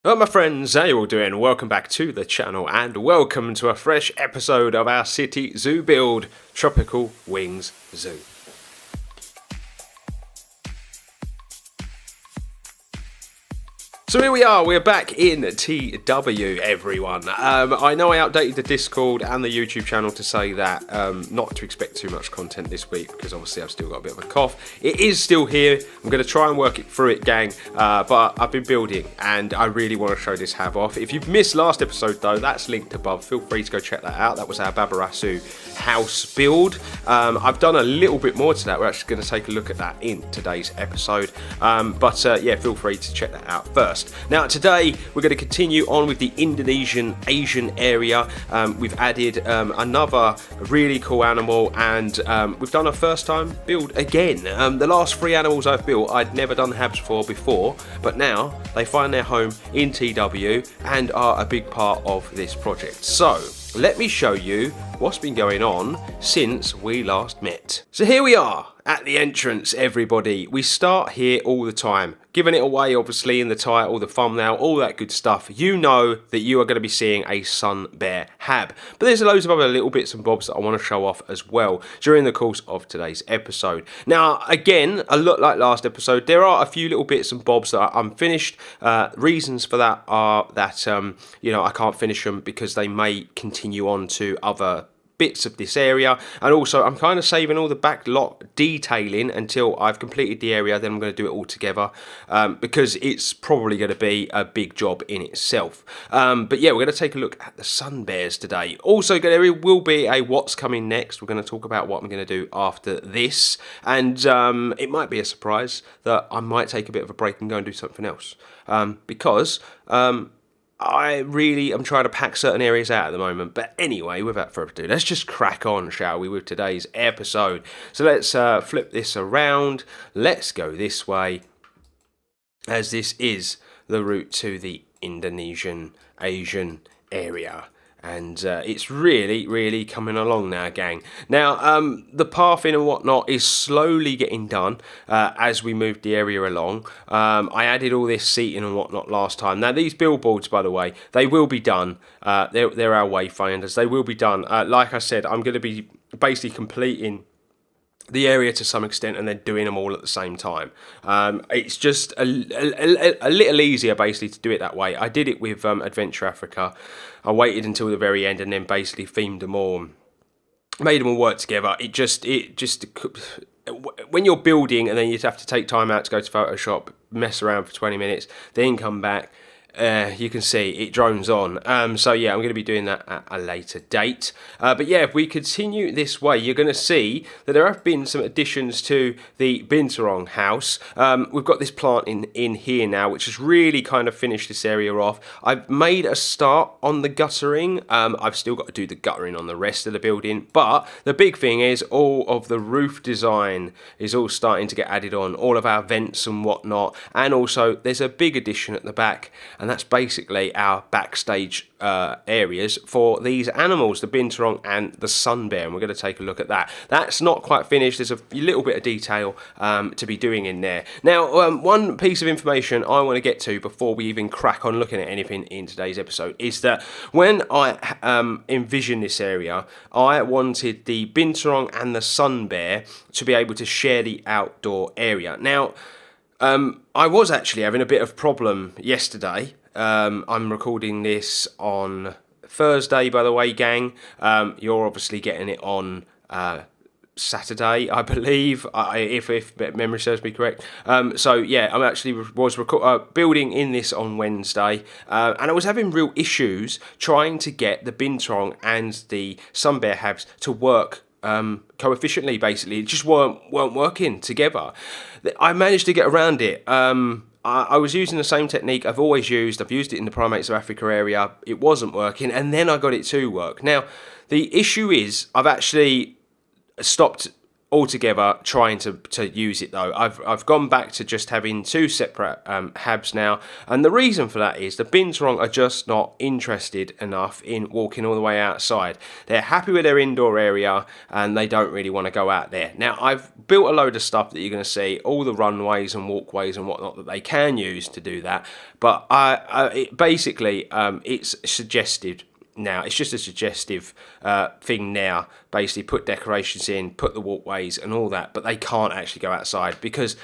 Hello my friends, how you all doing? Welcome back to the channel and welcome to a fresh episode of our city zoo build, Tropical Wings Zoo. So here we are, we're back in TW everyone. I know I updated the Discord and the YouTube channel to say that not to expect too much content this week because obviously I've still got a bit of a cough. It is still here, I'm going to try and work it through it gang, but I've been building and I really want to show this have off. If you've missed last episode though, that's linked above, feel free to go check that out. That was our Babarasu house build. I've done a little bit more to that, we're actually going to take a look at that in today's episode, yeah, feel free to check that out first. Now today we're going to continue on with the Indonesian Asian area. We've added another really cool animal and we've done a first time build again. The last three animals I've built I'd never done habs for before, but now they find their home in TW and are a big part of this project. So let me show you what's been going on since we last met. So here we are at the entrance, everybody. We start here all the time, giving it away obviously in the title, the thumbnail, all that good stuff. You know that you are going to be seeing a sun bear hab, but there's loads of other little bits and bobs that I want to show off as well during the course of today's episode. Now again, a lot like last episode, there are a few little bits and bobs that are unfinished. Reasons for that are that you know, I can't finish them because they may continue on to other bits of this area, and also I'm kind of saving all the backlot detailing until I've completed the area, then I'm going to do it all together because it's probably going to be a big job in itself. But yeah, we're going to take a look at the sun bears today. Also there will be a what's coming next. We're going to talk about what I'm going to do after this, and it might be a surprise that I might take a bit of a break and go and do something else because I really am trying to pack certain areas out at the moment. But anyway, without further ado, let's just crack on, shall we, with today's episode. So let's flip this around. Let's go this way, as this is the route to the Indonesian Asian area. And it's really coming along now, gang. Now the pathing and whatnot is slowly getting done as we move the area along. I added all this seating and whatnot last time. Now these billboards, by the way, they will be done. They're our wayfinders. They will be done. Like I said, I'm going to be basically completing the area to some extent and then doing them all at the same time. It's just a little easier basically to do it that way. I did it with Adventure Africa. I waited until the very end and then basically themed them all, made them all work together. It just when you're building and then you have to take time out to go to Photoshop, mess around for 20 minutes, then come back, you can see it drones on. So yeah, I'm going to be doing that at a later date. But yeah, if we continue this way, you're going to see that there have been some additions to the Binturong house. We've got this plant in here now, which has really kind of finished this area off. I've made a start on the guttering. I've still got to do the guttering on the rest of the building. But the big thing is all of the roof design is all starting to get added on. All of our vents and whatnot. And also there's a big addition at the back, and that's basically our backstage areas for these animals, the Binturong and the sun bear, and we're going to take a look at that. That's not quite finished. There's a little bit of detail to be doing in there. Now, one piece of information I want to get to before we even crack on looking at anything in today's episode is that when I envisioned this area, I wanted the Binturong and the sun bear to be able to share the outdoor area. Now, I was actually having a bit of problem yesterday. I'm recording this on Thursday, by the way, gang. You're obviously getting it on Saturday, I believe, if memory serves me correct. So yeah, I actually was building in this on Wednesday, and I was having real issues trying to get the Binturong and the sun bear habs to work coefficiently. Basically, it just weren't working together. I managed to get around it. I was using the same technique I've always used. I've used it in the Primates of Africa area. It wasn't working, and then I got it to work. Now, the issue is I've actually stopped altogether trying to use it though. I've gone back to just having 2 separate habs now, and the reason for that is the Binturong are just not interested enough in walking all the way outside. They're happy with their indoor area and they don't really want to go out there. Now I've built a load of stuff that you're going to see, all the runways and walkways and whatnot that they can use to do that, but it's suggested. Now, it's just a suggestive thing now. Basically, put decorations in, put the walkways and all that, but they can't actually go outside because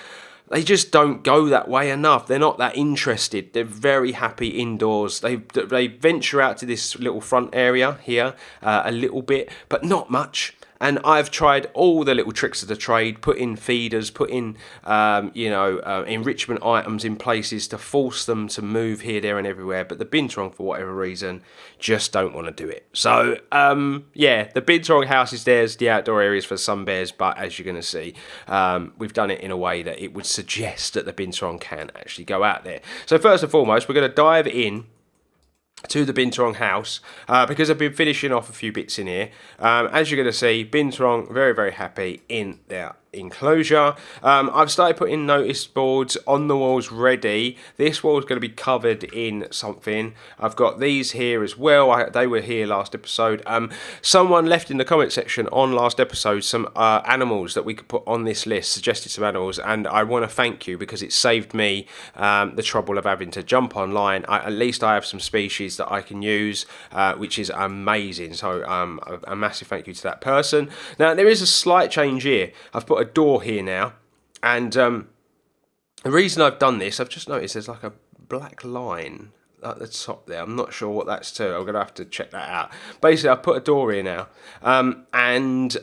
they just don't go that way enough. They're not that interested. They're very happy indoors. They venture out to this little front area here a little bit, but not much. And I've tried all the little tricks of the trade, put in feeders, put in, enrichment items in places to force them to move here, there and everywhere. But the Binturong, for whatever reason, just don't want to do it. So, the Binturong house is theirs, the outdoor areas for sun bears. But as you're going to see, we've done it in a way that it would suggest that the Binturong can actually go out there. So first and foremost, we're going to dive in to the Binturong house because I've been finishing off a few bits in here. As you're going to see, Binturong very, very happy in their enclosure. I've started putting notice boards on the walls ready. This wall is going to be covered in something. I've got these here as well. They were here last episode. Someone left in the comment section on last episode some animals that we could put on this list, suggested some animals, and I want to thank you because it saved me the trouble of having to jump online. At least I have some species that I can use, which is amazing. So a massive thank you to that person. Now there is a slight change here. I've put a door here now, and the reason I've done this, I've just noticed there's like a black line at the top there. I'm not sure what that's to. I'm gonna have to check that out. Basically, I've put a door here now, and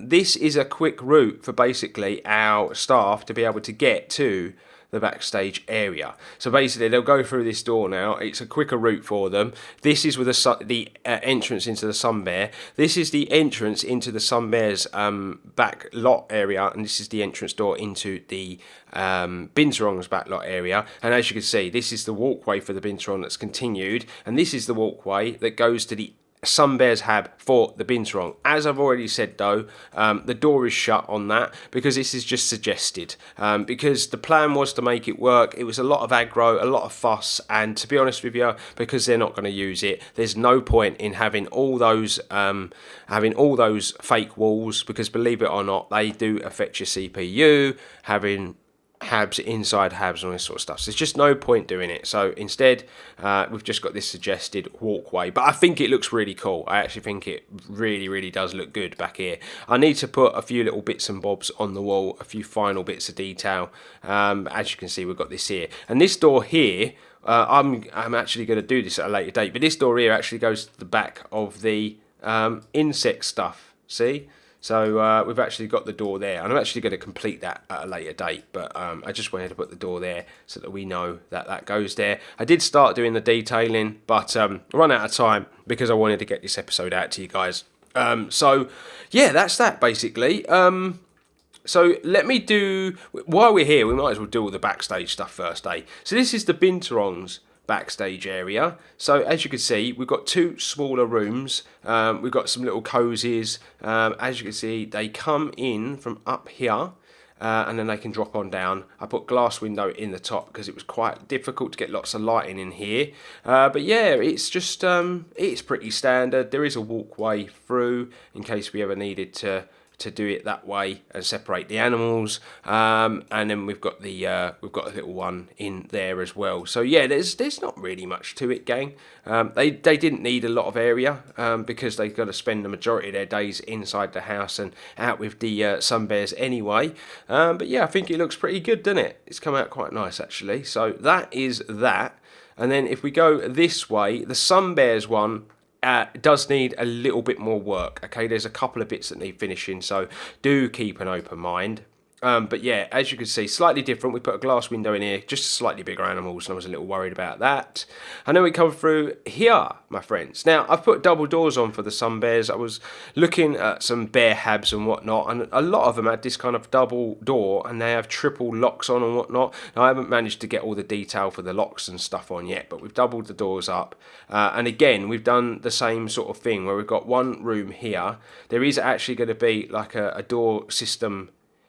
this is a quick route for basically our staff to be able to get to the backstage area. So basically they'll go through this door now. It's a quicker route for them. This is with the entrance into the Sun Bear. This is the entrance into the Sun Bear's back lot area, and this is the entrance door into the Binturong's back lot area. And as you can see, this is the walkway for the Binturong that's continued, and this is the walkway that goes to the Sun Bear's hab for the Binturong. As I've already said though, the door is shut on that because this is just suggested, because the plan was to make it work. It was a lot of aggro, a lot of fuss, and to be honest with you, because they're not going to use it, there's no point in having all those fake walls, because believe it or not, they do affect your CPU, having habs inside habs and all this sort of stuff. So there's just no point doing it. So instead, we've just got this suggested walkway. But I think it looks really cool. I actually think it really, really does look good back here. I need to put a few little bits and bobs on the wall, a few final bits of detail. As you can see, we've got this here. And this door here, I'm actually going to do this at a later date. But this door here actually goes to the back of the insect stuff. See? So we've actually got the door there, and I'm actually going to complete that at a later date, but I just wanted to put the door there so that we know that that goes there. I did start doing the detailing, but run out of time because I wanted to get this episode out to you guys. So yeah, that's that basically. So let me do, while we're here, we might as well do all the backstage stuff first, eh? So this is the Binturong's backstage area. So as you can see, we've got 2 smaller rooms. We've got some little cozies. As you can see, they come in from up here, and then they can drop on down. I put glass window in the top because it was quite difficult to get lots of lighting in here. But yeah, it's just it's pretty standard. There is a walkway through in case we ever needed to do it that way and separate the animals, and then we've got a little one in there as well. So yeah, there's not really much to it, gang. They didn't need a lot of area because they've got to spend the majority of their days inside the house and out with the sun bears anyway. But yeah, I think it looks pretty good, doesn't it? It's come out quite nice actually. So that is that. And then if we go this way, the sun bears one does need a little bit more work. Okay, there's a couple of bits that need finishing, so do keep an open mind. But yeah, as you can see, slightly different. We put a glass window in here, just slightly bigger animals, and I was a little worried about that. And then we come through here, my friends. Now, I've put double doors on for the sun bears. I was looking at some bear habs and whatnot, and a lot of them had this kind of double door, and they have triple locks on and whatnot. Now, I haven't managed to get all the detail for the locks and stuff on yet, but we've doubled the doors up. And again, we've done the same sort of thing, where we've got one room here. There is actually going to be like a door system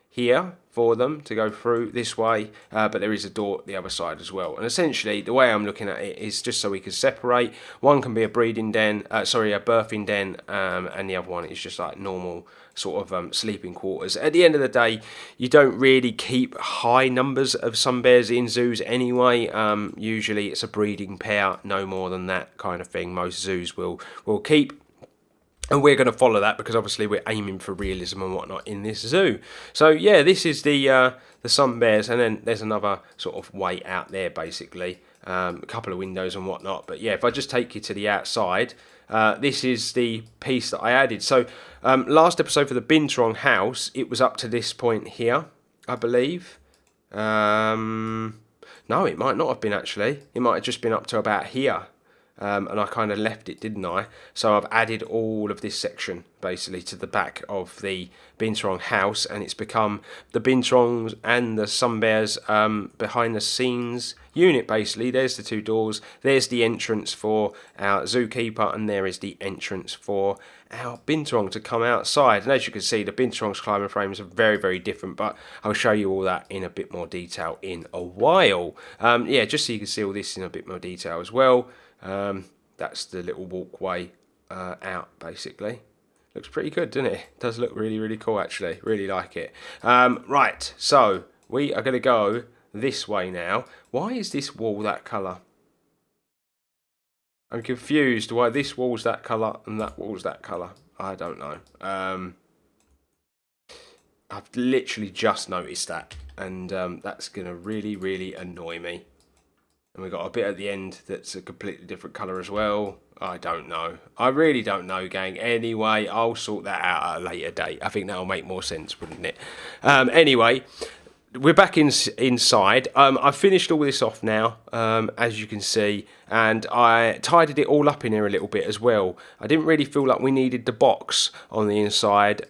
here for them to go through this way, but there is a door the other side as well. And essentially the way I'm looking at it is just so we can separate. One can be a breeding den, a birthing den, and the other one is just like normal sort of sleeping quarters. At the end of the day, you don't really keep high numbers of sun bears in zoos anyway. Usually it's a breeding pair, no more than that kind of thing. Most zoos will keep. And we're going to follow that because obviously we're aiming for realism and whatnot in this zoo. So yeah, this is the sun bears, and then there's another sort of way out there basically, a couple of windows and whatnot. But yeah, if I just take you to the outside, this is the piece that I added. So last episode for the Binturong house, it was up to this point here, I believe. No, it might not have been actually. It might have just been up to about here. And I kind of left it, didn't I? So I've added all of this section basically to the back of the Binturong house, and it's become the Binturongs and the sun bears behind the scenes unit basically. There's the two doors, there's the entrance for our zookeeper, and there is the entrance for our Binturong to come outside. And as you can see, the Binturong's climbing frames are very, very different, but I'll show you all that in a bit more detail in a while. Yeah, just so you can see all this in a bit more detail as well. That's the little walkway out basically. Looks pretty good, doesn't it? Does look really, really cool actually. Really like it. Right, so we are going to go this way now. Why is this wall that colour? I'm confused why this wall's that colour and that wall's that colour. I don't know. I've literally just noticed that, and that's going to really, really annoy me. And we've got a bit at the end that's a completely different colour as well. I don't know. I really don't know, gang. Anyway, I'll sort that out at a later date. I think that'll make more sense, wouldn't it? Anyway, we're back inside. I've finished all this off now, as you can see. And I tidied it all up in here a little bit as well. I didn't really feel like we needed the box on the inside.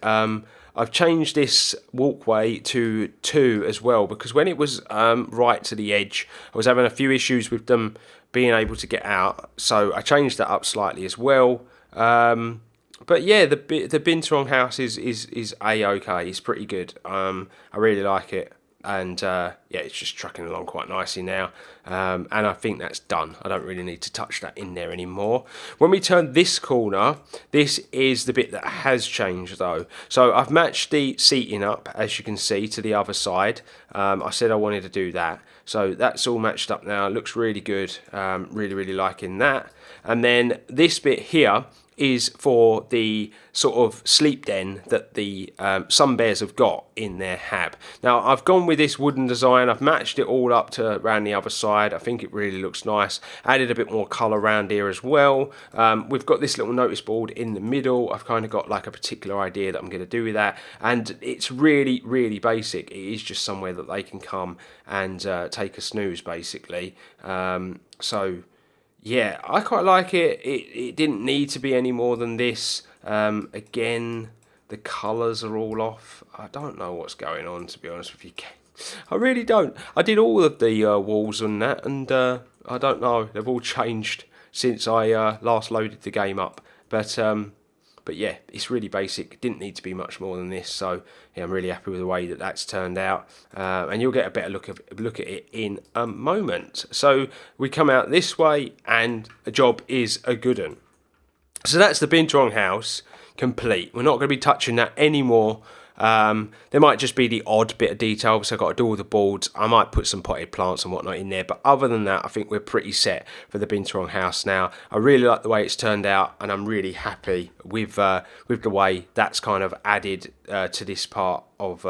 I've changed this walkway to 2 as well, because when it was right to the edge, I was having a few issues with them being able to get out. So I changed that up slightly as well. But yeah, the Binturong house is A-okay. It's pretty good. I really like it. And yeah, it's just trucking along quite nicely now. And I think that's done. I don't really need to touch that in there anymore. When we turn this corner, this is the bit that has changed though. So I've matched the seating up, as you can see, to the other side. I said I wanted to do that. So that's all matched up now. It looks really good. Really, really liking that. And then this bit here is for the sort of sleep den that the sun bears have got in their hab. Now I've gone with this wooden design. I've matched it all up to around the other side. I think it really looks nice. Added a bit more colour around here as well. We've got this little notice board in the middle. I've kind of got like a particular idea that I'm going to do with that, and it's really, really basic. It is just somewhere that they can come and take a snooze basically. So yeah, I quite like it. It didn't need to be any more than this. Again, the colours are all off. I don't know what's going on, to be honest with you. I really don't. I did all of the walls on that, and I don't know. They've all changed since I last loaded the game up. But yeah, it's really basic. Didn't need to be much more than this. So yeah, I'm really happy with the way that that's turned out. And you'll get a better look at it in a moment. So we come out this way, and a job is a good one. So that's the Binturong house complete. We're not going to be touching that anymore. There might just be the odd bit of detail, so I've got to do all the boards. I might put some potted plants and whatnot in there, but other than that, I think we're pretty set for the Binturong house now. I really like the way it's turned out, and I'm really happy with the way that's kind of added to this part of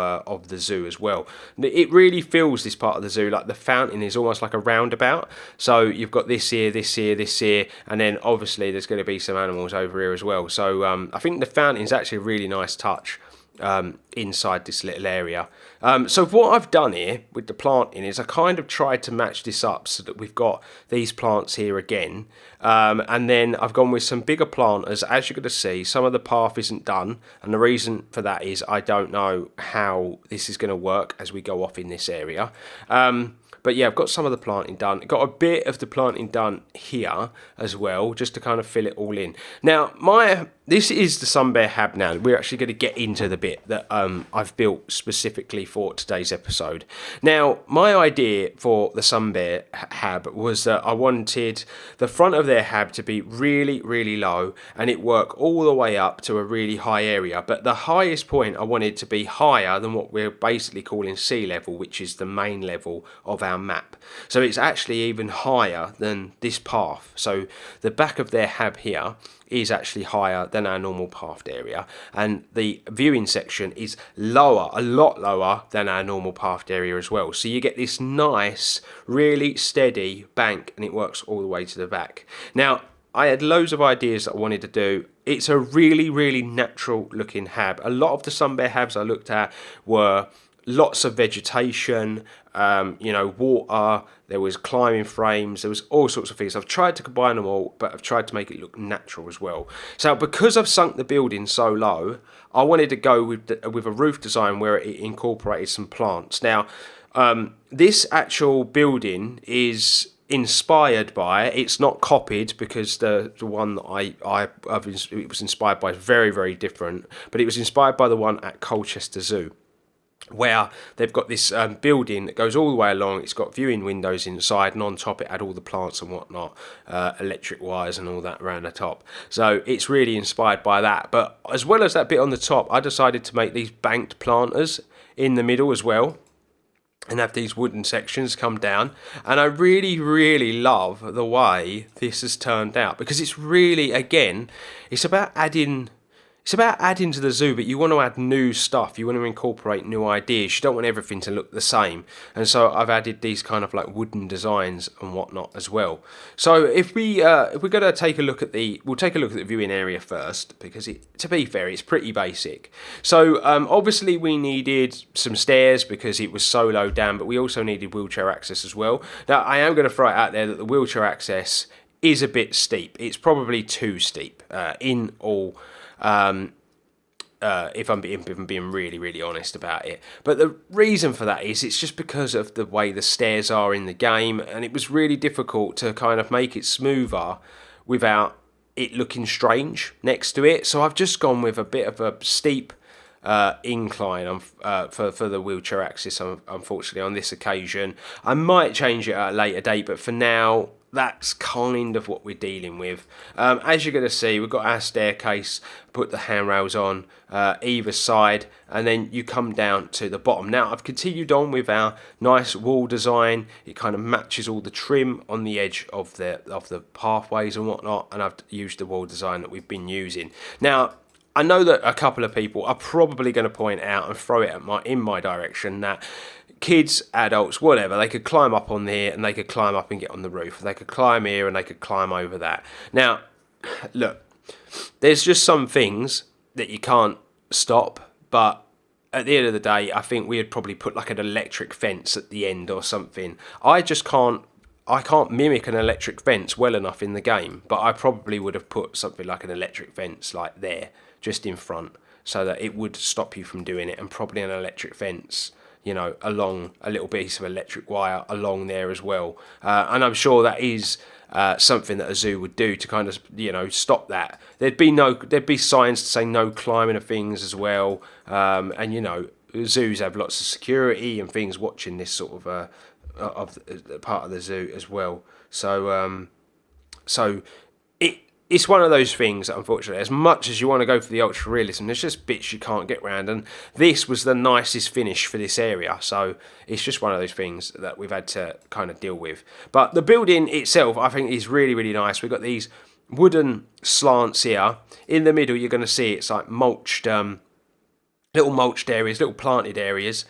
the zoo as well. It really feels, this part of the zoo, like the fountain is almost like a roundabout. So you've got this here, this here, this here, and then obviously there's going to be some animals over here as well. So I think the fountain is actually a really nice touch. inside this little area. So what I've done here with the planting is I kind of tried to match this up so that we've got these plants here again, and then I've gone with some bigger planters. As you're going to see, some of the path isn't done, and the reason for that is I don't know how this is going to work as we go off in this area. But yeah, I've got some of the planting done. Got a bit of the planting done here as well, just to kind of fill it all in. Now, this is the Sun Bear Hab now. We're actually going to get into the bit that I've built specifically for today's episode. Now, my idea for the Sun Bear Hab was that I wanted the front of their hab to be really, really low, and it work all the way up to a really high area. But the highest point I wanted to be higher than what we're basically calling sea level, which is the main level of our map. So it's actually even higher than this path. So the back of their hab here is actually higher than our normal pathed area, and the viewing section is lower, a lot lower than our normal pathed area as well. So you get this nice, really steady bank, and it works all the way to the back. Now, I had loads of ideas that I wanted to do. It's a really, really natural looking hab. A lot of the Sun Bear habs I looked at were lots of vegetation, water, there was climbing frames, there was all sorts of things. I've tried to combine them all, but I've tried to make it look natural as well. So because I've sunk the building so low, I wanted to go with a roof design where it incorporated some plants. Now, this actual building is inspired by, it's not copied, because the one that it was inspired by is very, very different, but it was inspired by the one at Colchester Zoo, where they've got this building that goes all the way along. It's got viewing windows inside, and on top it had all the plants and whatnot, electric wires and all that around the top. So it's really inspired by that. But as well as that bit on the top, I decided to make these banked planters in the middle as well, and have these wooden sections come down. And I really, really love the way this has turned out, because it's really, again, it's about adding to the zoo, but you want to add new stuff. You want to incorporate new ideas. You don't want everything to look the same. And so I've added these kind of like wooden designs and whatnot as well. So if we're going to take a look at we'll take a look at the viewing area first, because to be fair, it's pretty basic. So obviously we needed some stairs because it was so low down, but we also needed wheelchair access as well. Now, I am going to throw it out there that the wheelchair access is a bit steep. It's probably too steep in all. If I'm being really, really honest about it. But the reason for that is it's just because of the way the stairs are in the game, and it was really difficult to kind of make it smoother without it looking strange next to it. So I've just gone with a bit of a steep incline for the wheelchair access, unfortunately, on this occasion. I might change it at a later date, but for now, that's kind of what we're dealing with. As you're going to see, we've got our staircase, put the handrails on either side, and then you come down to the bottom. Now, I've continued on with our nice wall design. It kind of matches all the trim on the edge of the pathways and whatnot, and I've used the wall design that we've been using. Now, I know that a couple of people are probably going to point out and throw it in my direction that kids, adults, whatever, they could climb up on there and they could climb up and get on the roof. They could climb here and they could climb over that. Now, look, there's just some things that you can't stop, but at the end of the day, I think we'd probably put like an electric fence at the end or something. I can't mimic an electric fence well enough in the game, but I probably would have put something like an electric fence like there, just in front, so that it would stop you from doing it, and probably an electric fence, along a little piece of electric wire along there as well. And I'm sure that is something that a zoo would do to kind of, stop that. There'd be signs to say no climbing of things as well. And, zoos have lots of security and things watching this sort of part of the zoo as well. So it's one of those things that, unfortunately, as much as you want to go for the ultra realism, there's just bits you can't get around, and this was the nicest finish for this area, so it's just one of those things that we've had to kind of deal with. But the building itself, I think, is really, really nice. We've got these wooden slants here. In the middle, you're going to see it's like mulched, little mulched areas, little planted areas.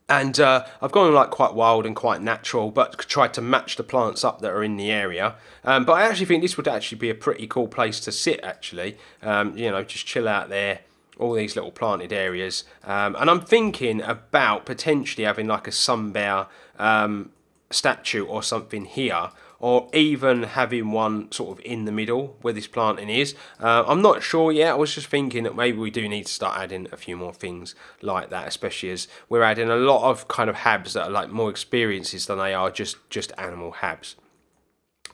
And I've gone like quite wild and quite natural, but tried to match the plants up that are in the area. But I actually think this would actually be a pretty cool place to sit, actually. Just chill out there, all these little planted areas, and I'm thinking about potentially having like a sun bear statue or something here, or even having one sort of in the middle where this planting is. I'm not sure yet. I was just thinking that maybe we do need to start adding a few more things like that, especially as we're adding a lot of kind of habs that are like more experiences than they are just animal habs.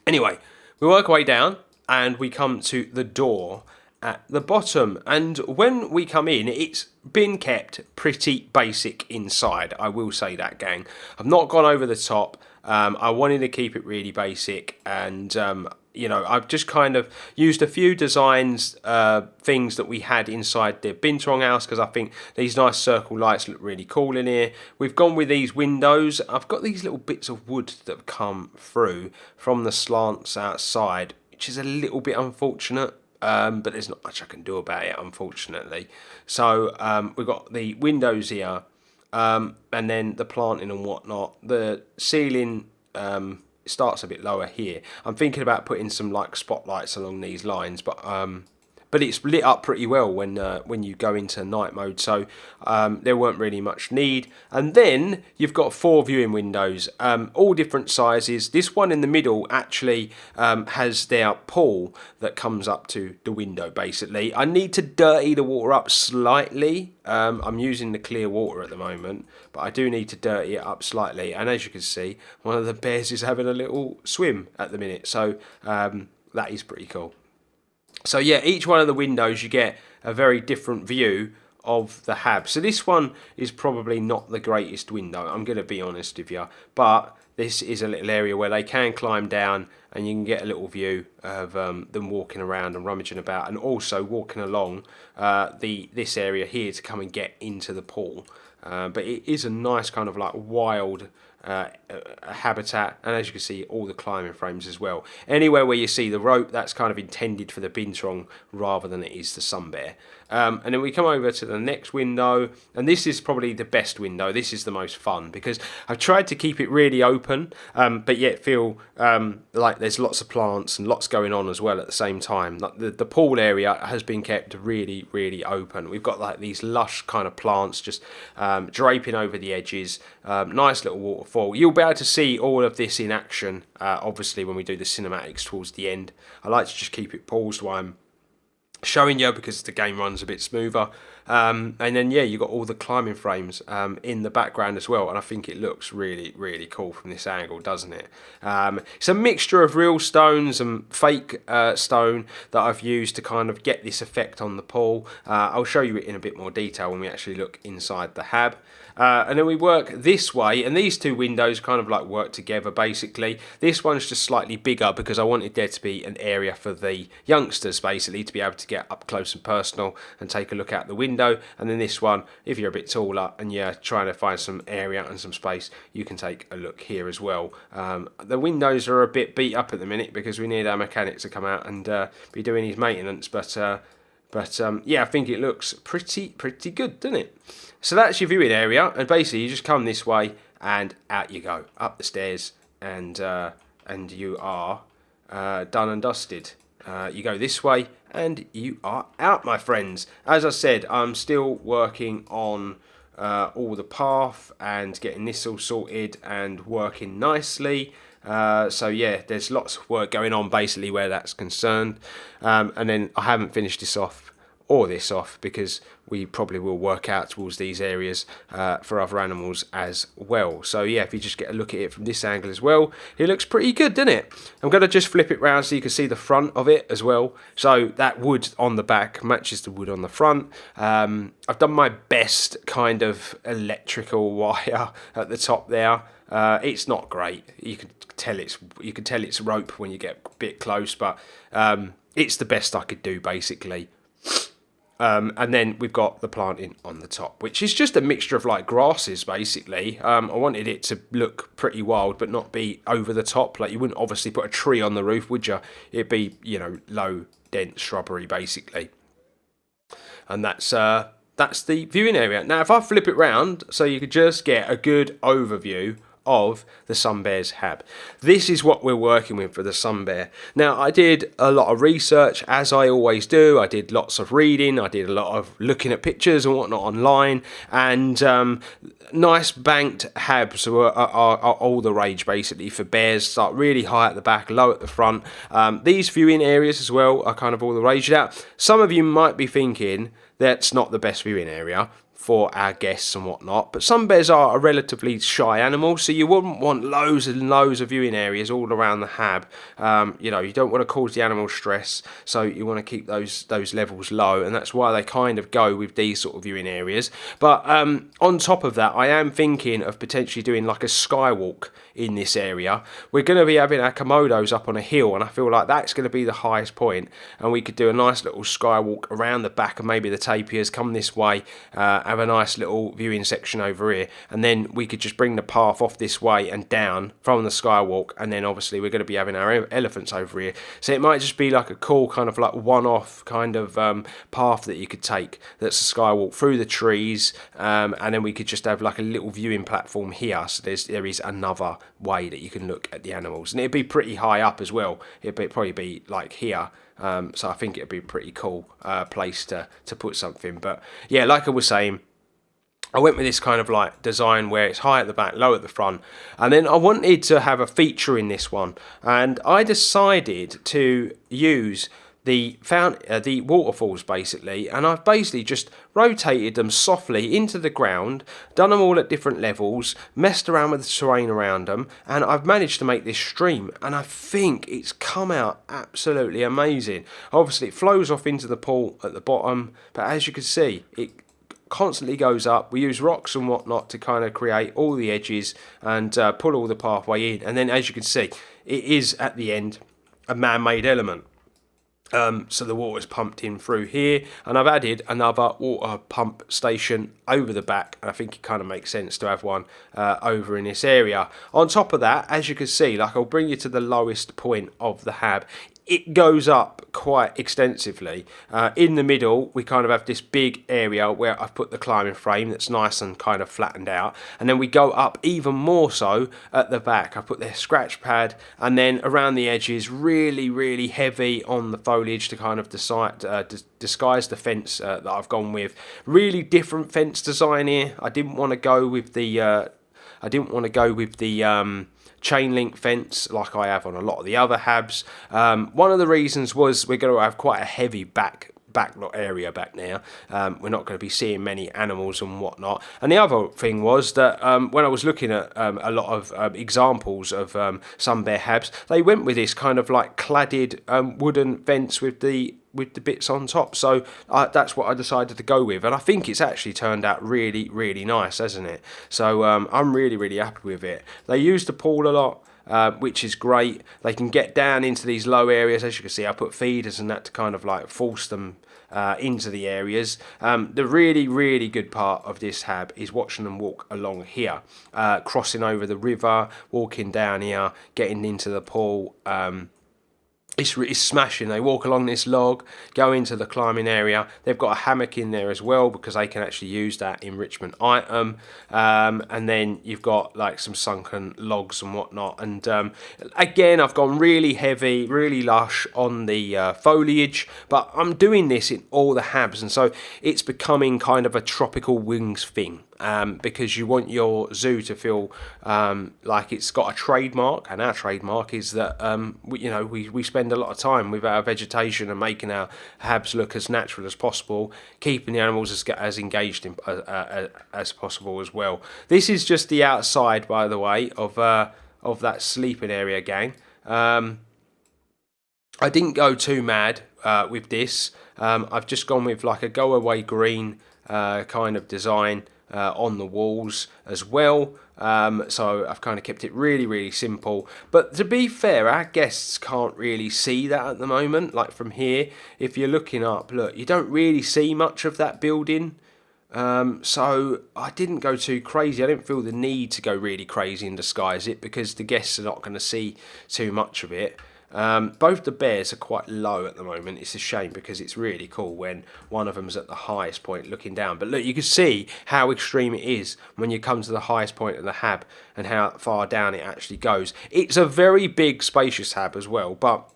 Anyway, we work our way down and we come to the door at the bottom, and when we come in, it's been kept pretty basic inside. I will say that, gang. I've not gone over the top. I wanted to keep it really basic, and you know, I've just kind of used a few designs, things that we had inside the Binturong house, because I think these nice circle lights look really cool in here. We've gone with these windows. I've got these little bits of wood that come through from the slants outside, which is a little bit unfortunate. But there's not much I can do about it, unfortunately. So we've got the windows here, and then the planting and whatnot. The ceiling starts a bit lower here. I'm thinking about putting some like spotlights along these lines, but it's lit up pretty well when you go into night mode, so there weren't really much need. And then you've got 4 viewing windows, all different sizes. This one in the middle actually has their pool that comes up to the window, basically. I need to dirty the water up slightly. I'm using the clear water at the moment, but I do need to dirty it up slightly. And as you can see, one of the bears is having a little swim at the minute, so that is pretty cool. So yeah, each one of the windows you get a very different view of the hab. So this one is probably not the greatest window, I'm going to be honest with you, but this is a little area where they can climb down and you can get a little view of them walking around and rummaging about, and also walking along this area here to come and get into the pool. But it is a nice kind of like wild habitat, and as you can see, all the climbing frames as well. Anywhere where you see the rope, that's kind of intended for the Binturong rather than it is the sun bear. And then we come over to the next window, and this is probably the best window. This is the most fun because I've tried to keep it really open, but yet feel like there's lots of plants and lots going on as well at the same time. Like the pool area has been kept really, really open. We've got like these lush kind of plants just draping over the edges. Nice little waterfall. You'll be able to see all of this in action, obviously, when we do the cinematics towards the end. I like to just keep it paused while I'm showing you because the game runs a bit smoother. And then yeah, you've got all the climbing frames in the background as well, and I think it looks really, really cool from this angle, doesn't it? It's a mixture of real stones and fake stone that I've used to kind of get this effect on the pool. I'll show you it in a bit more detail when we actually look inside the hab. And then we work this way, and these two windows kind of like work together basically. This one's just slightly bigger because I wanted there to be an area for the youngsters basically to be able to get up close and personal and take a look out the window. And then this one, if you're a bit taller and you're trying to find some area and some space, you can take a look here as well. The windows are a bit beat up at the minute because we need our mechanic to come out and be doing his maintenance, but yeah, I think it looks pretty good, doesn't it? So that's your viewing area, and basically you just come this way and out you go, up the stairs, and you are done and dusted. You go this way and you are out, my friends. As I said, I'm still working on all the path and getting this all sorted and working nicely. So yeah, there's lots of work going on basically where that's concerned. And then I haven't finished this off or this off because we probably will work out towards these areas for other animals as well. So yeah, if you just get a look at it from this angle as well, it looks pretty good, doesn't it? I'm going to just flip it round so you can see the front of it as well. So that wood on the back matches the wood on the front. I've done my best kind of electrical wire at the top there. It's not great. You can tell it's rope when you get a bit close, but it's the best I could do basically. And then we've got the planting on the top, which is just a mixture of like grasses basically. I wanted it to look pretty wild but not be over the top. Like you wouldn't obviously put a tree on the roof, would you? It'd be, you know, low dense shrubbery basically. And that's the viewing area. Now if I flip it round so you could just get a good overview of the Sun Bear's hab. This is what we're working with for the Sun Bear. Now, I did a lot of research, as I always do. I did lots of reading, I did a lot of looking at pictures and whatnot online, and nice banked habs are all the rage basically for bears. Start really high at the back, low at the front. These viewing areas as well are kind of all the rage. Now, some of you might be thinking that's not the best viewing area for our guests and whatnot, but some bears are a relatively shy animal, so you wouldn't want loads and loads of viewing areas all around the hab. You know, you don't want to cause the animal stress, so you want to keep those levels low, and that's why they kind of go with these sort of viewing areas. But on top of that, I am thinking of potentially doing like a skywalk in this area. We're going to be having our Komodos up on a hill, and I feel like that's going to be the highest point, and we could do a nice little skywalk around the back, and maybe the tapirs come this way, have a nice little viewing section over here, and then we could just bring the path off this way and down from the skywalk, and then obviously we're going to be having our elephants over here, so it might just be like a cool kind of like one-off kind of path that you could take, that's a skywalk through the trees, and then we could just have like a little viewing platform here, so there is another way that you can look at the animals, and it'd be pretty high up as well. It'd probably be like here. So I think it'd be a pretty cool place to put something. But yeah, like I was saying, I went with this kind of like design where it's high at the back, low at the front, and then I wanted to have a feature in this one, and I decided to use the waterfalls basically, and I've basically just rotated them softly into the ground, done them all at different levels, messed around with the terrain around them, and I've managed to make this stream, and I think it's come out absolutely amazing. Obviously it flows off into the pool at the bottom, but as you can see, it constantly goes up. We use rocks and whatnot to kind of create all the edges and pull all the pathway in, and then as you can see, it is at the end a man-made element. So the water's pumped in through here, and I've added another water pump station over the back, and I think it kind of makes sense to have one over in this area. On top of that, as you can see, like I'll bring you to the lowest point of the hab. It goes up quite extensively. In the middle, we kind of have this big area where I've put the climbing frame that's nice and kind of flattened out. And then we go up even more so at the back. I put the scratch pad, and then around the edges, really, really heavy on the foliage to kind of disguise the fence that I've gone with. Really different fence design here. I didn't want to go with the chain link fence like I have on a lot of the other habs. One of the reasons was we're going to have quite a heavy back area back now. We're not going to be seeing many animals and whatnot. And the other thing was that when I was looking at a lot of examples of Sun Bear habs, they went with this kind of like cladded wooden fence with the bits on top, so that's what I decided to go with, and I think it's actually turned out really, really nice, hasn't it? So I'm really, really happy with it. They use the pool a lot, which is great. They can get down into these low areas. As you can see, I put feeders and that to kind of like force them into the areas. The really, really good part of this hab is watching them walk along here, crossing over the river, walking down here, getting into the pool. It's smashing. They walk along this log, go into the climbing area. They've got a hammock in there as well because they can actually use that enrichment item. And then you've got like some sunken logs and whatnot. And again, I've gone really heavy, really lush on the foliage, but I'm doing this in all the habs, and so it's becoming kind of a tropical wings thing. Because you want your zoo to feel like it's got a trademark, and our trademark is that we spend a lot of time with our vegetation and making our habs look as natural as possible, keeping the animals as engaged as possible as well. This is just the outside, by the way, of that sleeping area, gang. I didn't go too mad with this. I've just gone with like a go away green kind of design on the walls as well, so I've kind of kept it really, really simple. But to be fair, our guests can't really see that at the moment. Like from here, if you're looking up, look, you don't really see much of that building. So I didn't go too crazy. I didn't feel the need to go really crazy and disguise it because the guests are not going to see too much of it. Both the bears are quite low at the moment. It's a shame because it's really cool when one of them's at the highest point looking down. But look, you can see how extreme it is when you come to the highest point of the hab and how far down it actually goes. It's a very big, spacious hab as well, but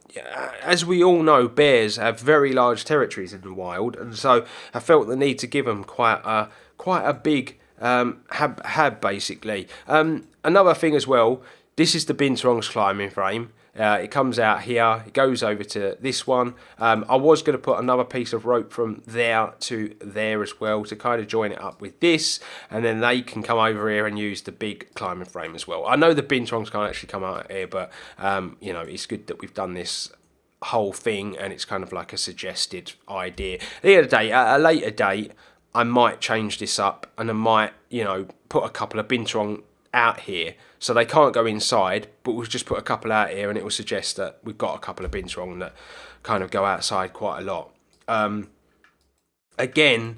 as we all know, bears have very large territories in the wild, and so I felt the need to give them quite a big hab basically. Another thing as well, this is the Binturong's climbing frame. It comes out here, it goes over to this one. I was going to put another piece of rope from there to there as well to kind of join it up with this, and then they can come over here and use the big climbing frame as well. I know the Binturongs can't actually come out here, but you know, it's good that we've done this whole thing, and it's kind of like a suggested idea. At the end of the day, at a later date, I might change this up, and I might, you know, put a couple of Binturong out here so they can't go inside, but we'll just put a couple out here and it will suggest that we've got a couple of Binturong that kind of go outside quite a lot. Again,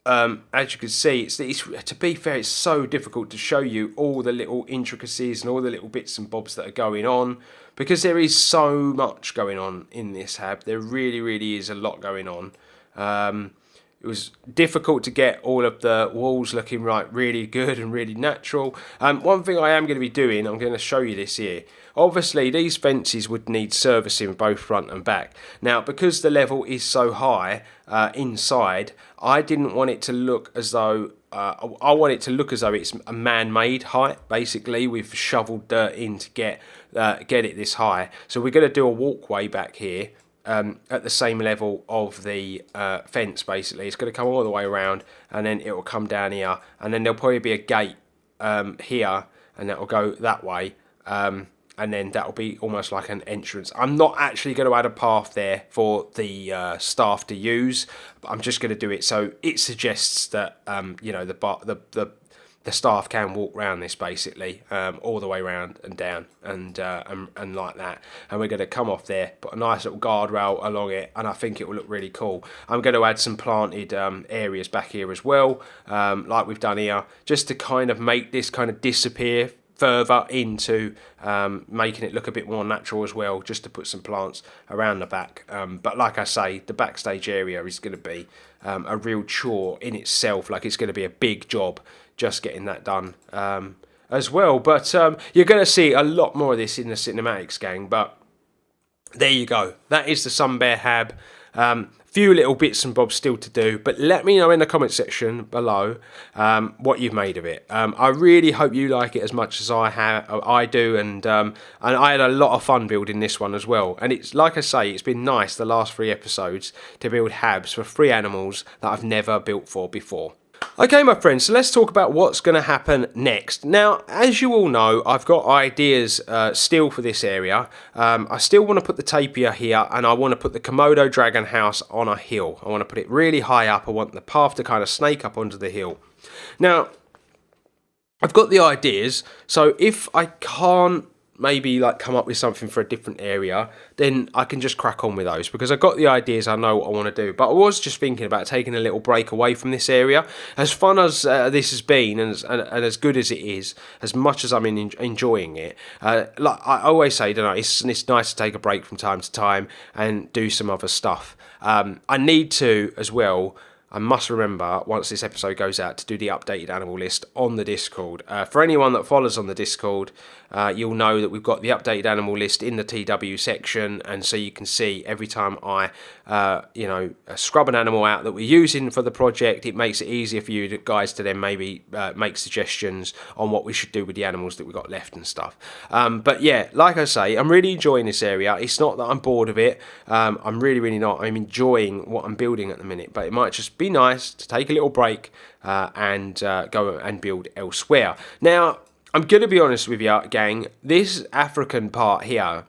as you can see, it's to be fair, it's so difficult to show you all the little intricacies and all the little bits and bobs that are going on, because there is so much going on in this hab. There really is a lot going on. It was difficult to get all of the walls looking really good and really natural. One thing I am going to be doing, I'm going to show you this here. Obviously, these fences would need servicing both front and back. Now, because the level is so high inside, I didn't want it to look as though... I want it to look as though it's a man-made height, basically. We've shoveled dirt in to get it this high. So we're going to do a walkway back here. At the same level of the fence, basically. It's going to come all the way around, and then it will come down here, and then there'll probably be a gate here, and that will go that way, and then that will be almost like an entrance. I'm not actually going to add a path there for the staff to use, but I'm just going to do it so it suggests that you know, the staff can walk around this basically, all the way around and down and like that. And we're going to come off there, put a nice little guardrail along it, and I think it will look really cool. I'm going to add some planted areas back here as well, like we've done here, just to kind of make this kind of disappear further into making it look a bit more natural as well, just to put some plants around the back. But like I say, the backstage area is going to be a real chore in itself. Like, it's going to be a big job just getting that done as well. But you're going to see a lot more of this in the cinematics, gang. But there you go. That is the Sun Bear Hab. Few little bits and bobs still to do, but let me know in the comment section below what you've made of it. I really hope you like it as much as I do, and I had a lot of fun building this one as well. And it's like I say, it's been nice the last 3 episodes to build habs for 3 animals that I've never built for before. Okay, my friends, so let's talk about what's going to happen next. Now, as you all know, I've got ideas still for this area. I still want to put the tapir here, and I want to put the Komodo dragon house on a hill. I want to put it really high up. I want the path to kind of snake up onto the hill. Now, I've got the ideas, so if I can't maybe like come up with something for a different area, then I can just crack on with those, because I've got the ideas, I know what I want to do. But I was just thinking about taking a little break away from this area. As fun as this has been, and as good as it is, as much as I'm enjoying it, like I always say, don't I, it's nice to take a break from time to time and do some other stuff. I need to as well. I must remember, once this episode goes out, to do the updated animal list on the Discord. For anyone that follows on the Discord, you'll know that we've got the updated animal list in the TW section, and so you can see every time I, scrub an animal out that we're using for the project, it makes it easier for you guys to then maybe make suggestions on what we should do with the animals that we've got left and stuff. But yeah, like I say, I'm really enjoying this area. It's not that I'm bored of it. I'm really not. I'm enjoying what I'm building at the minute, but it might just be nice to take a little break and go and build elsewhere. Now, I'm going to be honest with you, gang, this African part here,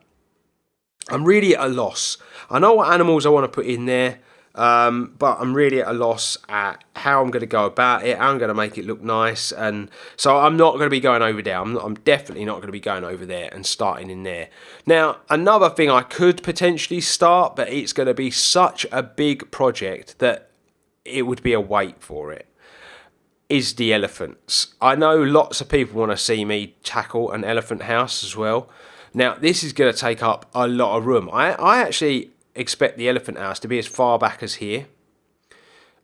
I'm really at a loss. I know what animals I want to put in there, but I'm really at a loss at how I'm going to go about it, how I'm going to make it look nice, and so I'm not going to be going over there. I'm definitely not going to be going over there and starting in there. Now, another thing I could potentially start, but it's going to be such a big project that it would be a wait for it, is the elephants. I know lots of people want to see me tackle an elephant house as well. Now, this is going to take up a lot of room. I actually expect the elephant house to be as far back as here.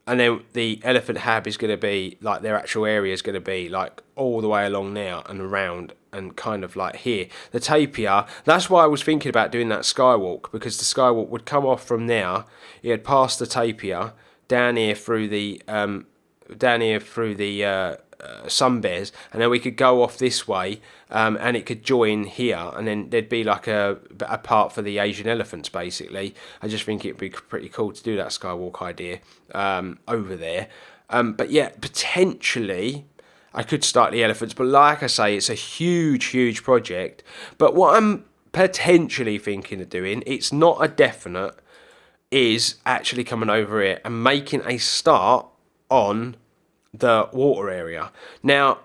And then the elephant hab is going to be, like, their actual area is going to be, like, all the way along now and around and kind of like here. The tapir, that's why I was thinking about doing that skywalk, because the skywalk would come off from there. It'd pass the tapir down here through the sun bears, and then we could go off this way, and it could join here, and then there'd be like a part for the Asian elephants, basically. I just think it'd be pretty cool to do that skywalk idea over there. But yeah, potentially I could start the elephants, but like I say, it's a huge project. But what I'm potentially thinking of doing, it's not a definite, is actually coming over here and making a start on the water area. Now,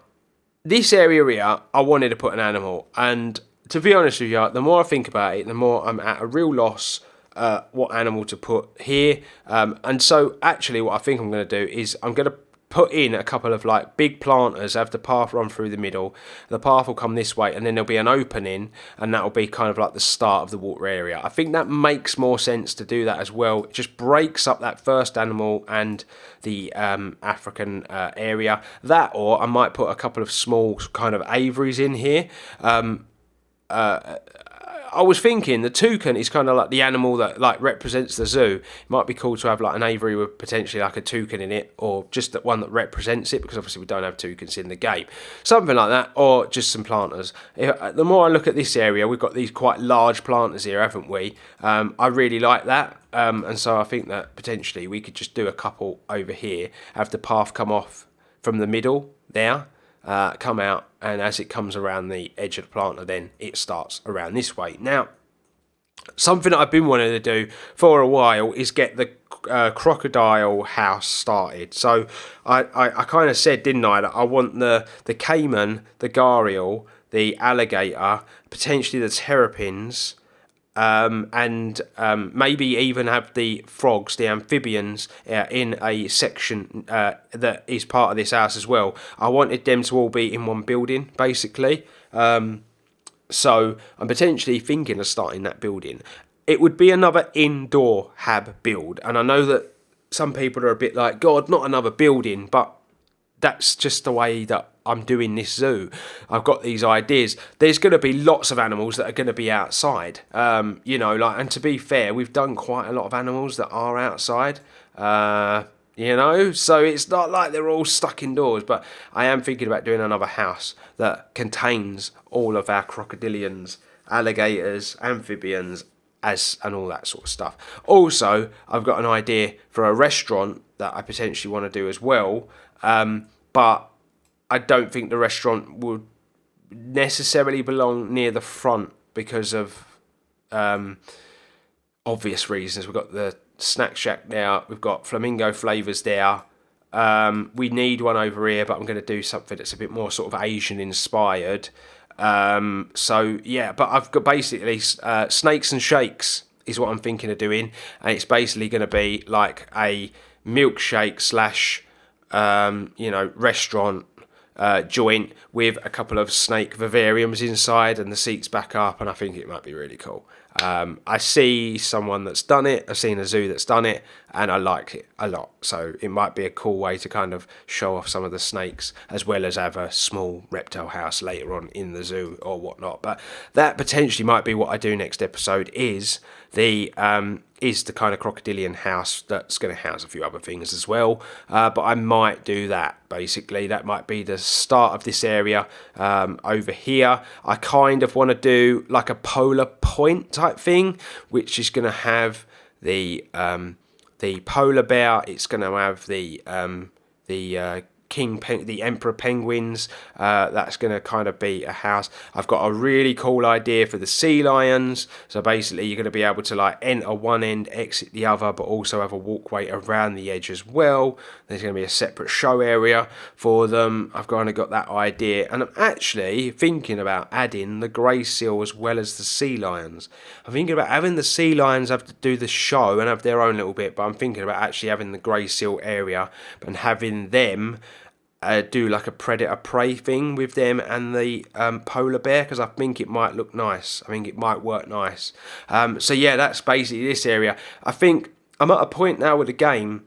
this area here, I wanted to put an animal, and to be honest with you, the more I think about it, the more I'm at a real loss what animal to put here. And so actually what I think I'm going to do is I'm going to put in a couple of like big planters, have the path run through the middle, the path will come this way, and then there'll be an opening, and that will be kind of like the start of the water area. I think that makes more sense to do that as well. It just breaks up that first animal and the African area. That, or I might put a couple of small kind of aviaries in here. I was thinking the toucan is kind of like the animal that like represents the zoo. It might be cool to have like an aviary with potentially like a toucan in it, or just that one that represents it, because obviously we don't have toucans in the game. Something like that, or just some planters. The more I look at this area, we've got these quite large planters here, haven't we? I really like that. And so I think that potentially we could just do a couple over here, have the path come off from the middle there, come out, and as it comes around the edge of the planter, then it starts around this way. Now, something that I've been wanting to do for a while is get the crocodile house started. So I kind of said, didn't I, that I want the caiman, the gharial, the alligator, potentially the terrapins, and maybe even have the frogs, the amphibians, in a section that is part of this house as well. I wanted them to all be in one building, basically. So I'm potentially thinking of starting that building. It would be another indoor hab build, and I know that some people are a bit like, God, not another building, but that's just the way that I'm doing this zoo. I've got these ideas. There's going to be lots of animals that are going to be outside. You know, like, and to be fair, we've done quite a lot of animals that are outside. You know, so it's not like they're all stuck indoors. But I am thinking about doing another house that contains all of our crocodilians, alligators, amphibians, and all that sort of stuff. Also, I've got an idea for a restaurant that I potentially want to do as well. But I don't think the restaurant would necessarily belong near the front because of obvious reasons. We've got the snack shack there. We've got flamingo flavours there. We need one over here, but I'm going to do something that's a bit more sort of Asian inspired. So yeah, but I've got basically snakes and shakes is what I'm thinking of doing, and it's basically going to be like a milkshake slash restaurant joint with a couple of snake vivariums inside and the seats back up, and I think it might be really cool. I see someone that's done it, I've seen a zoo that's done it, and I like it a lot. So it might be a cool way to kind of show off some of the snakes, as well as have a small reptile house later on in the zoo or whatnot. But that potentially might be what I do next episode, is the kind of crocodilian house that's going to house a few other things as well. But I might do that, basically. That might be the start of this area over here. I kind of want to do like a polar point type thing, which is going to have the polar bear. It's going to have the emperor penguins. That's going to kind of be a house. I've got a really cool idea for the sea lions. So basically you're going to be able to like enter one end, exit the other, but also have a walkway around the edge as well. There's going to be a separate show area for them. I've kind of got that idea, and I'm actually thinking about adding the grey seal as well as the sea lions. I'm thinking about having the sea lions have to do the show and have their own little bit, but I'm thinking about actually having the grey seal area and having them do like a predator prey thing with them and the polar bear, because I think it might look nice. I think it might work nice. So yeah, that's basically this area. I think I'm at a point now with the game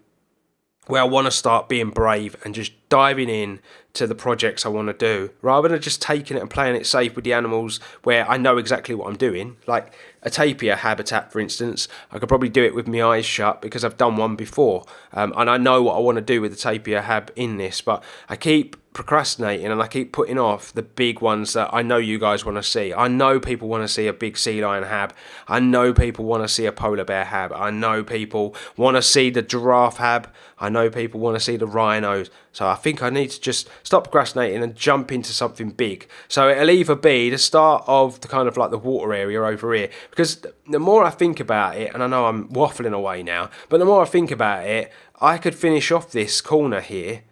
where I want to start being brave and just diving in to the projects I want to do, rather than just taking it and playing it safe with the animals where I know exactly what I'm doing. Like a tapir habitat, for instance, I could probably do it with my eyes shut because I've done one before, and I know what I want to do with the tapir hab in this, but I keep procrastinating and I keep putting off the big ones that I know you guys want to see. I know people want to see a big sea lion hab. I know people want to see a polar bear hab. I know people want to see the giraffe hab. I know people want to see the rhinos. So I think I need to just stop procrastinating and jump into something big. So it'll either be the start of the kind of like the water area over here, because the more I think about it, and I know I'm waffling away now, but the more I think about it, I could finish off this corner here,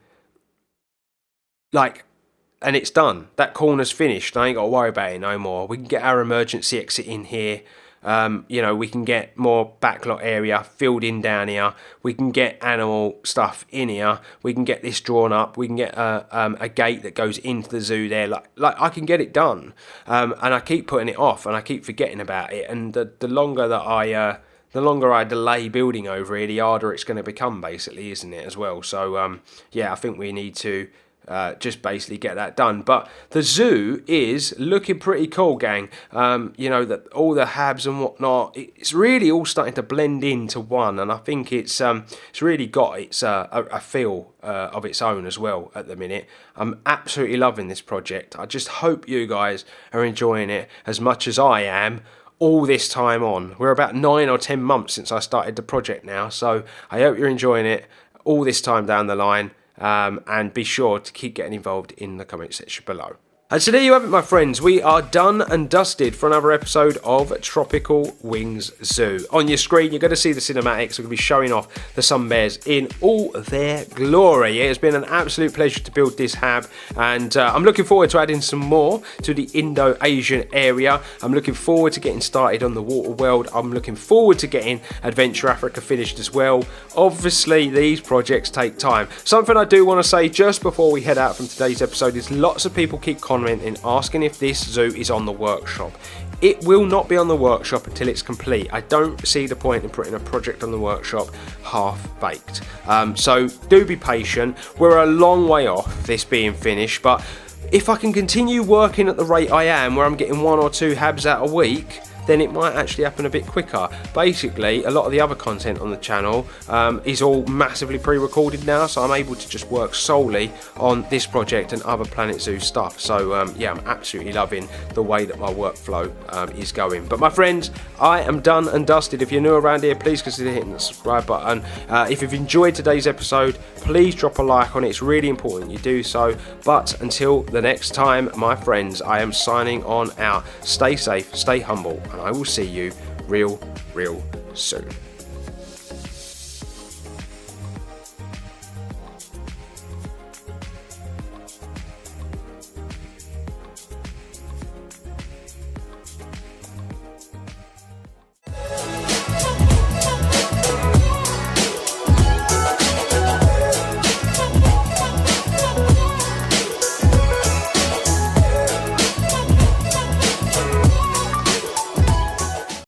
like, and it's done. That corner's finished. I ain't got to worry about it no more. We can get our emergency exit in here. You know, we can get more backlot area filled in down here. We can get animal stuff in here. We can get this drawn up. We can get a gate that goes into the zoo there. Like I can get it done. And I keep putting it off and I keep forgetting about it. And the longer that the longer I delay building over here, the harder it's going to become, basically, isn't it, as well? So, yeah, I think we need to just basically get that done. But the zoo is looking pretty cool, gang. You know, that all the habs and whatnot, it's really all starting to blend into one, and I think it's really got its a feel of its own as well at the minute. I'm absolutely loving this project. I just hope you guys are enjoying it as much as I am all this time on. We're about 9 or 10 months since I started the project now, so I hope you're enjoying it all this time down the line. And be sure to keep getting involved in the comment section below. And so there you have it, my friends. We are done and dusted for another episode of Tropical Wings Zoo. On your screen, you're going to see the cinematics. We're going to be showing off the sun bears in all their glory. It has been an absolute pleasure to build this hab, and I'm looking forward to adding some more to the Indo-Asian area. I'm looking forward to getting started on the water world. I'm looking forward to getting Adventure Africa finished as well. Obviously, these projects take time. Something I do want to say just before we head out from today's episode is lots of people keep commenting asking if this zoo is on the workshop. It will not be on the workshop until it's complete. I don't see the point in putting a project on the workshop half-baked. So do be patient. We're a long way off this being finished, but if I can continue working at the rate I am, where I'm getting 1 or 2 habs out a week, then it might actually happen a bit quicker. Basically, a lot of the other content on the channel is all massively pre-recorded now, so I'm able to just work solely on this project and other Planet Zoo stuff. So yeah, I'm absolutely loving the way that my workflow is going. But my friends, I am done and dusted. If you're new around here, please consider hitting the subscribe button. If you've enjoyed today's episode, please drop a like on it. It's really important you do so. But until the next time, my friends, I am signing on out. Stay safe, stay humble, and I will see you real soon.